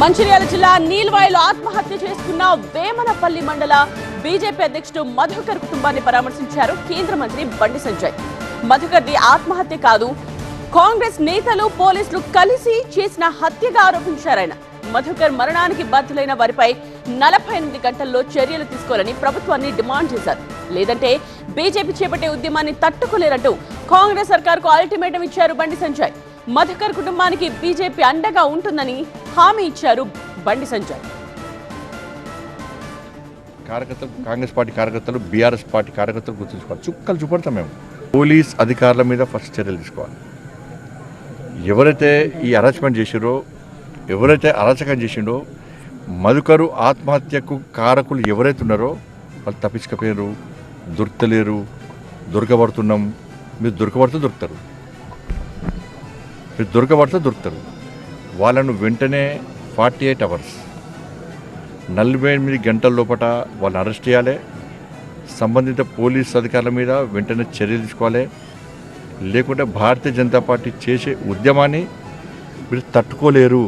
మంచిర్యాల జిల్లా నీల్వాయిలో ఆత్మహత్య చేసుకున్న వేమనపల్లి మండల బీజేపీ అధ్యక్షుడు మధుకర్ కుటుంబాన్ని పరామర్శించారు కేంద్ర మంత్రి బండి సంజయ్. మధుకర్ది ఆత్మహత్య కాదు, కాంగ్రెస్ నేతలు పోలీసులు కలిసి చేసిన హత్యగా ఆరోపించారాయన. మధుకర్ మరణానికి బాధ్యులైన వారిపై 48 గంటల్లో చర్యలు తీసుకోవాలని ప్రభుత్వాన్ని డిమాండ్ చేశారు. లేదంటే బీజేపీ చేపట్టే ఉద్యమాన్ని తట్టుకోలేరంటూ కాంగ్రెస్ సర్కార్కు అల్టిమేటం ఇచ్చారు బండి సంజయ్. మధుకర్ కుటుంబానికి బీజేపీ అండగా ఉంటుందని హామీ ఇచ్చారు బండి సంజయ్. కార్యకర్తలు, కాంగ్రెస్ పార్టీ కార్యకర్తలు, బీఆర్ఎస్ పార్టీ కార్యకర్తలు గుర్తుంచుకోవాలి. చుక్కలు చూపడతాం మేము. పోలీస్ అధికారుల మీద ఫస్ట్ చర్యలు తీసుకోవాలి. ఎవరైతే ఈ అరెస్ట్మెంట్ చేసిరో, ఎవరైతే అరాచకం చేసిండో, మధుకరు ఆత్మహత్యకు కారకులు ఎవరైతే ఉన్నారో వాళ్ళు తప్పించుకపోయారు, దొరకలేరు, దొరకబడుతున్నాం. మీరు దొరకబడితే దొరుకుతారు, మీరు దొరకబడితే దొరుకుతారు. వాళ్ళను వెంటనే 48 అవర్స్ 48 గంటల లోపల వాళ్ళని అరెస్ట్ చేయాలి. సంబంధిత పోలీస్ అధికారుల మీద వెంటనే చర్యలు తీసుకోవాలి. లేకుంటే భారతీయ జనతా పార్టీ చేసే ఉద్యమాన్ని మీరు తట్టుకోలేరు.